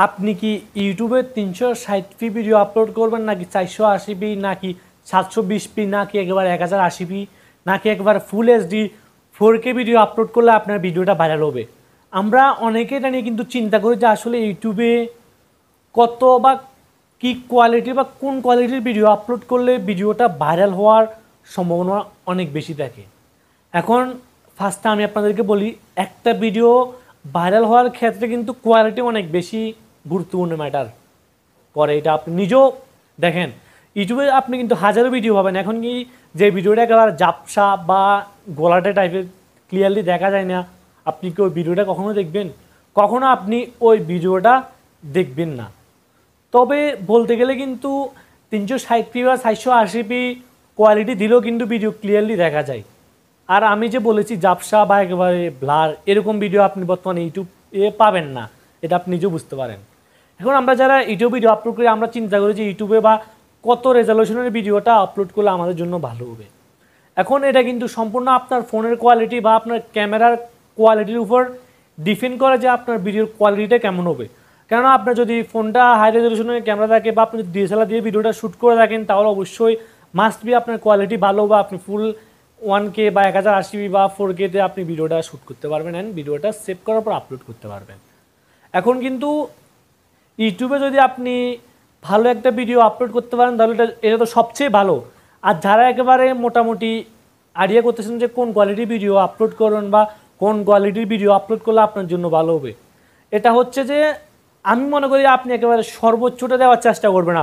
আপনি কি ইউটিউবে 360p ভিডিও আপলোড করবেন নাকি 480p নাকি 720p নাকি একেবারে 1080p নাকি একবার full HD 4K video upload করলে আপনার ভিডিওটা ভাইরাল হবে? আমরা অনেকে এটা নিয়ে কিন্তু চিন্তা করি যে আসলে ইউটিউবে কত বা কি কোয়ালিটি বা কোন কোয়ালিটির ভিডিও আপলোড করলে ভিডিওটা ভাইরাল হওয়ার সম্ভাবনা অনেক বেশি থাকে। এখন ফার্স্টে আমি আপনাদেরকে বলি, একটা ভিডিও ভাইরাল হওয়ার ক্ষেত্রে কিন্তু কোয়ালিটি অনেক বেশি গুরুত্বপূর্ণ ম্যাটার করে। এটা আপনি নিজেও দেখেন, ইউটিউবে আপনি কিন্তু হাজারো ভিডিও পাবেন, এখন কি যে ভিডিওটা একেবারে জাপসা বা গোলাটে টাইপের ক্লিয়ারলি দেখা যায় না, আপনি কি ওই ভিডিওটা কখনো দেখবেন? কখনো আপনি ওই ভিডিওটা দেখবেন না। তবে বলতে গেলে কিন্তু 360p বা 480p কোয়ালিটি দিলেও কিন্তু ভিডিও ক্লিয়ারলি দেখা যায়। আর আমি যে বলেছি জাপসা বা একেবারে ব্লার, এরকম ভিডিও আপনি বর্তমানে ইউটিউবে পাবেন না, এটা আপনি নিজেও বুঝতে পারেন। এখন আমরা যারা ইউটিউব ভিডিও আপলোড করি, আমরা চিন্তা করি যে ইউটিউবে বা কত রেজলিউশনের ভিডিওটা আপলোড করলে আমাদের জন্য ভালো হবে। এখন এটা কিন্তু সম্পূর্ণ আপনার ফোনের কোয়ালিটি বা আপনার ক্যামেরার কোয়ালিটির উপর ডিপেন্ড করে যে আপনার ভিডিওর কোয়ালিটিটা কেমন হবে। কেননা আপনার যদি ফোনটা হাই রেজলিউশনের ক্যামেরা থাকে বা আপনি যদি ডিএসএলআর দিয়ে ভিডিওটা শ্যুট করে থাকেন, তাহলে অবশ্যই মাস্ট বি আপনার কোয়ালিটি ভালো বা আপনি ফুল 1K বা 1080p বা 4K-তে আপনি ভিডিওটা শ্যুট করতে পারবেন অ্যান্ড ভিডিওটা সেভ করার পর আপলোড করতে পারবেন। এখন কিন্তু ইউটিউবে যদি আপনি ভালো একটা ভিডিও আপলোড করতে পারেন তাহলে এটা তো সবচেয়ে ভালো। আর যারা একেবারে মোটামুটি আইডিয়া করতেছেন যে কোন কোয়ালিটির ভিডিও আপলোড করবেন বা কোন কোয়ালিটির ভিডিও আপলোড করলে আপনার জন্য ভালো হবে, এটা হচ্ছে যে আমি মনে করি আপনি একেবারে সর্বোচ্চটা দেওয়ার চেষ্টা করবেন।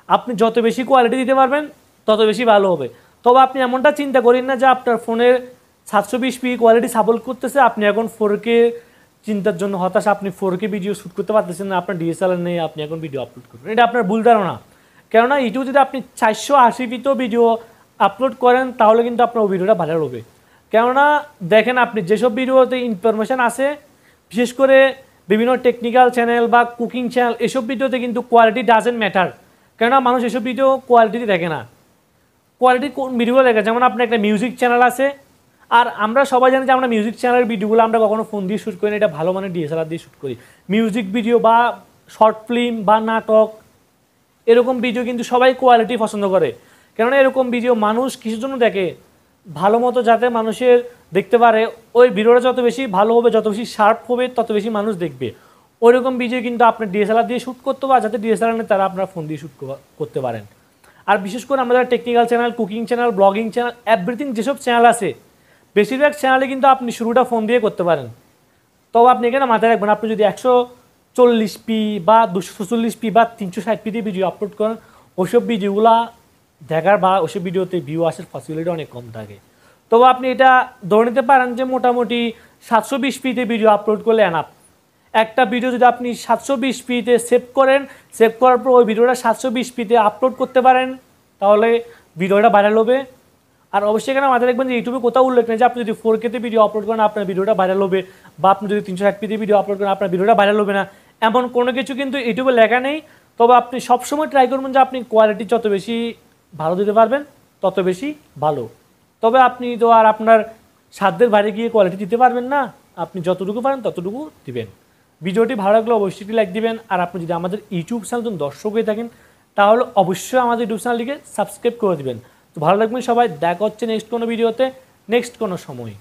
আপনি যত বেশি কোয়ালিটি দিতে পারবেন তত বেশি ভালো হবে। তবে আপনি এমনটা চিন্তা করেন না যে আপনার ফোনের 720p কোয়ালিটি সাপোর্ট করতেছে, আপনি এখন 4K চিন্তার জন্য হতাশা, আপনি 4K ভিডিও শ্যুট করতে পারতেছেন না, আপনার ডিএসএলআর নেই, আপনি এখন ভিডিও আপলোড করবেন, এটা আপনার ভুল ধারণা। কেননা ইউটিউব যদি আপনি 480pতেও ভিডিও আপলোড করেন তাহলে কিন্তু আপনার ওই ভিডিওটা ভাইরাল হবে। কেননা দেখেন, আপনি যেসব ভিডিওতে ইনফরমেশান আছে, বিশেষ করে বিভিন্ন টেকনিক্যাল চ্যানেল বা কুকিং চ্যানেল, এসব ভিডিওতে কিন্তু কোয়ালিটি ডাজেন্ট ম্যাটার। কেননা মানুষ এসব ভিডিও কোয়ালিটি দেখে না, কোয়ালিটি কোন ভিডিওগুলো দেখে। যেমন আপনার একটা মিউজিক চ্যানেল আছে, আর আমরা সবাই জানি যে আমরা মিউজিক চ্যানেলের ভিডিওগুলো আমরা কখনো ফোন দিয়ে শ্যুট করি না, এটা ভালো মানের ডিএসএলআর দিয়ে শ্যুট করি। মিউজিক ভিডিও বা শর্ট ফিল্ম বা নাটক, এরকম ভিডিও কিন্তু সবাই কোয়ালিটি পছন্দ করে। কেননা এরকম ভিডিও মানুষ কিসের জন্য দেখে? ভালো মতো যাতে মানুষের দেখতে পারে, ওই ভিডিওটা যত বেশি ভালো হবে, যত বেশি শার্প হবে, তত বেশি মানুষ দেখবে। ওইরকম ভিডিও কিন্তু আপনার ডিএসএলআর দিয়ে শ্যুট করতে পারে, যাতে ডিএসএলআর নেই তারা আপনার ফোন দিয়ে শ্যুট করতে পারেন। আর বিশেষ করে আমাদের technical channel, cooking channel, blogging channel, everything যেসব চ্যানেল আছে, বেশিরভাগ চ্যানেলে কিন্তু আপনি শুরুটা ফোন দিয়ে করতে পারেন। তবে আপনি এখানে মাথায় রাখবেন, আপনি যদি 140p বা 240p বা 360p দিয়ে ভিডিও আপলোড করেন, ওইসব ভিডিওগুলা দেখার বা ওইসব ভিডিওতে ভিউ আসার পসিবিলিটি অনেক কম থাকে। তবে আপনি এটা ধরে নিতে পারেন যে মোটামুটি 720pতে ভিডিও আপলোড করলে এনাফ। একটা ভিডিও যদি আপনি 720pতে সেভ করেন, সেভ করার পর ওই ভিডিওটা 720pতে আপলোড করতে পারেন, তাহলে ভিডিওটা ভাইরাল হবে। আর অবশ্যই এখানে মাথায় রাখবেন যে ইউটিউবে কোথাও উল্লেখ নেই যে আপনি যদি 4K-তে ভিডিও আপলোড করেন আপনার ভিডিওটা ভাইরাল হবে, বা আপনি যদি 360pতে ভিডিও আপলোড করেন আপনার ভিডিওটা ভাইরাল হবে না, এমন কোনো কিছু কিন্তু ইউটিউবে লেখা নেই। তবে আপনি সবসময় ট্রাই করবেন যে আপনি কোয়ালিটি যত বেশি ভালো দিতে পারবেন তত বেশি ভালো। তবে আপনি তো আর আপনার সাধ্যের বাইরে গিয়ে কোয়ালিটি দিতে পারবেন না, আপনি যতটুকু পারেন ততটুকু দিবেন। ভিডিওটি ভালো লাগলে অবশ্যই লাইক দিবেন। আর আপনি যদি আমাদের ইউটিউব চ্যানেল দর্শক হয়ে থাকেন তাহলে অবশ্যই আমাদের ইউটিউব চ্যানেলটিকে সাবস্ক্রাইব করে দিবেন। তো ভালো লাগবেন সবাই, দেখা হচ্ছে নেক্সট কোনো ভিডিওতে, নেক্সট কোনো সময়।